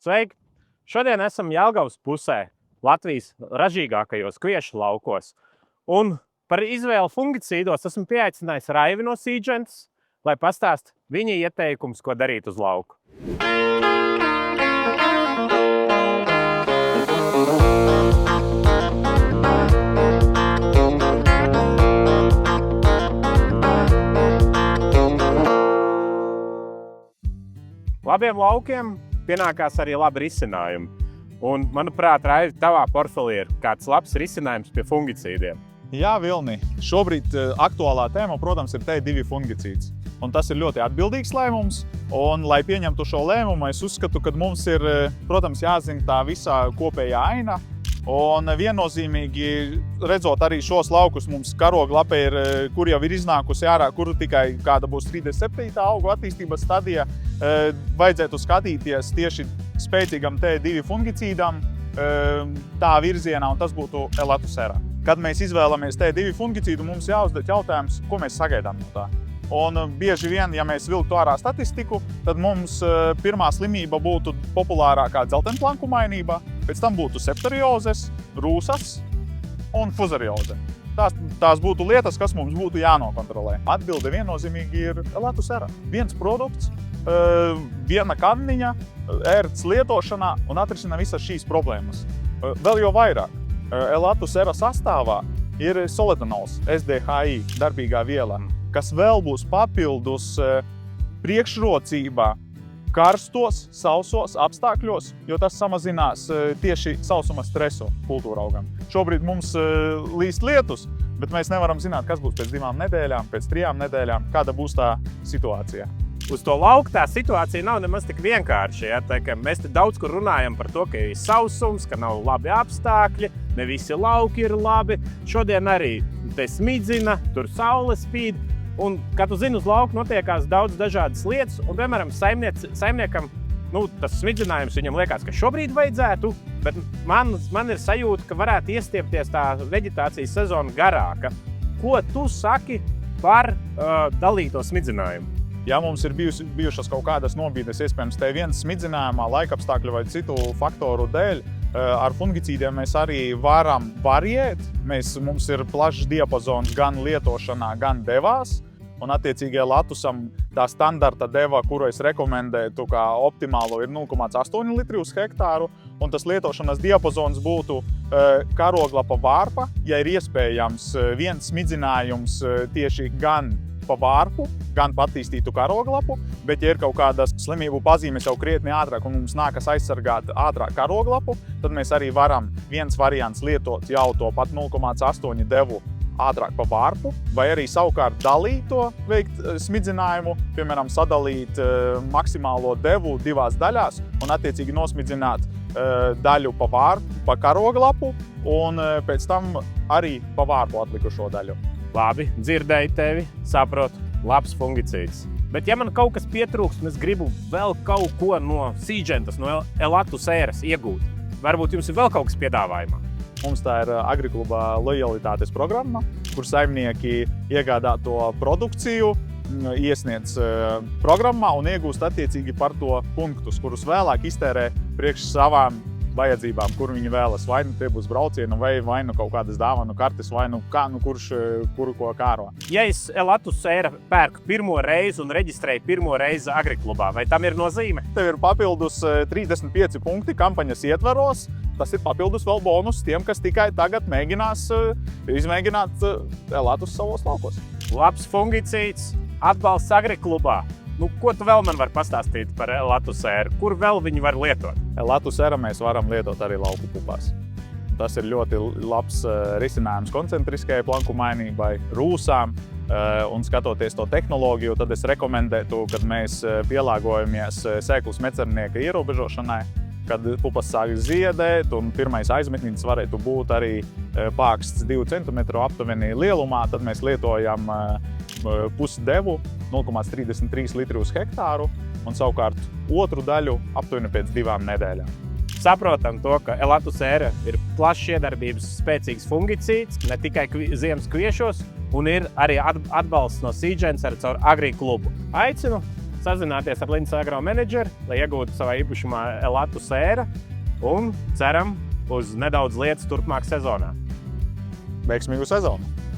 Sveiki! Šodien esam Jelgavas pusē, Latvijas ražīgākajos kviešu laukos. Un par izvēli fungicīdos esmu pieaicinājis Raivi no Syngenta, lai pastāst viņa ieteikums, ko darīt uz lauku. Labiem laukiem pienākās arī labi risinājumi. Un, manuprāt, Raivi, tavā portfelī ir kāds labs risinājums pie fungicīdiem. Jā, Vilni. Šobrīd aktuālā tēma, protams, ir T2 fungicīds. Un tas ir ļoti atbildīgs lēmums. Un, lai pieņemtu šo lēmumu, es uzskatu, ka mums ir, protams, jāzina tā visā kopējā aina. Un viennozīmīgi, redzot arī šos laukus, mums karoglapa ir, kur jau ir iznākusi ārā, kur tikai kāda būs 37. augu attīstības stadija, vajadzētu skatīties tieši spēcīgam T2 fungicīdam tā virzienā, un tas būtu Elatusera. Kad mēs izvēlamies T2 fungicīdu, mums jāuzdod jautājums, ko mēs sagaidām no tā. Un bieži vien, ja mēs vilktu ārā statistiku, tad mums pirmā slimība būtu populārākā dzeltenplanku mainība, pēc tam būtu septoriozes, rūsas un fuzarioze. Tās būtu lietas, kas mums būtu jānokontrolē. Atbilde viennozīmīgi ir Elatusera. Viens produkts, viena kanniņa, ērts lietošanā un atrisina visas šīs problēmas. Vēl jau vairāk. Elatusera sastāvā ir soletonols, SDHI, darbīgā viela, kas vēl būs papildus priekšrocībā karstos, sausos apstākļos, jo tas samazinās tieši sausuma stresu kultūra augam. Šobrīd mums līst lietus, bet mēs nevaram zināt, kas būs pēc 2 nedēļām, pēc 3 nedēļām, kāda būs tā situācija. Uz to lauku tā situācija nav nemaz tik vienkārši. Ja? Mēs te daudz kur runājam par to, ka ir sausums, ka nav labi apstākļi, ne visi lauki ir labi. Šodien arī te smidzina, tur saule spīd. Un, kā tu zini, uz lauku notiekās daudz dažādas lietas. Un, piemēram, saimniekam tas smidzinājums viņam liekas, ka šobrīd vajadzētu, bet man ir sajūta, ka varētu iestiepties tā veģetācijas sezona garāka. Ko tu saki par dalīto smidzinājumu? Ja mums ir bijušas kaut kādas nobīdes, iespējams, T1 smidzinājumā, laikapstākļu vai citu faktoru dēļ, ar fungicīdiem mēs arī varam variēt. Mums ir plašs diapazons gan lietošanā, gan devās. Un attiecīgi Elatusam tā standarta deva, kuru es rekomendētu kā optimālo, ir 0,8 litri uz hektāru. Un tas lietošanas diapazons būtu karoglapa vārpa, ja ir iespējams viens smidzinājums tieši gan pa vārpu, gan pa attīstītu karoglapu, bet ja ir kaut kādas slimību pazīmes jau krietni ātrāk un mums nākas aizsargāt ātrāk karoglapu, tad mēs arī varam viens variants lietot jau to pat 0,8 devu ātrāk pa vārpu, vai arī savukārt dalīto veikt smidzinājumu, piemēram, sadalīt maksimālo devu 2 daļās un attiecīgi nosmidzināt daļu pa vārpu, pa karoglapu un pēc tam arī pa vārpu atlikušo daļu. Labi, dzirdēju tevi, saprotu, labs fungicīds. Bet ja man kaut kas pietrūkst un es gribu vēl kaut ko no Syngenta, no Elatuseras iegūt, varbūt jums ir vēl kaut kas piedāvājumā? Mums tā ir Agrikluba lojalitātes programma, kur saimnieki iegādā to produkciju, iesniedz programmā un iegūst attiecīgi par to punktus, kurus vēlāk iztērē priekš savām vajadzībām, kur viņi vēlas. Vai nu tie būs braucieni, vai nu kaut kādas dāvanu kartes, vai nu kuru ko kāro. Ja es Elatusera pērku pirmo reizi un reģistrēju pirmo reizi Agriklubā, vai tam ir nozīme? Tev ir papildus 35 punkti kampaņas ietvaros. Tas ir papildus vēl bonus tiem, kas tikai tagad mēģinās izmēģināt Elatus savos laukos. Labs fungicīds, atbalsts Agriklubā. Ko tu vēl man var pastāstīt par Elatuseru? Kur vēl viņi var lietot? Elatusera mēs varam lietot arī lauku pupās. Tas ir ļoti labs risinājums koncentriskajai planku mainībai, rūsām. Un skatoties to tehnoloģiju, tad es rekomendētu, kad mēs pielāgojamies sēklu mecernieka ierobežošanai, kad pupas sāk ziedēt un pirmais aizmetnis varētu būt arī pāksts 2 cm aptuveni lielumā, tad mēs lietojam pusi devu 0,33 litri uz hektāru un savukārt otru daļu aptuveni pēc 2 nedēļām. Saprotam to, ka Elatusera ir plašs iedarbības spēcīgs fungicīds, ne tikai ziemas kviešos, un ir arī atbalsts no Syngenta caur Agriklubu. Aicinu sazināties ar Lindas Agro menedžeri, lai iegūtu savā īpašumā Elatu sēra un ceram uz nedaudz lietas turpmāk sezonā. Veiksmīgu sezonu!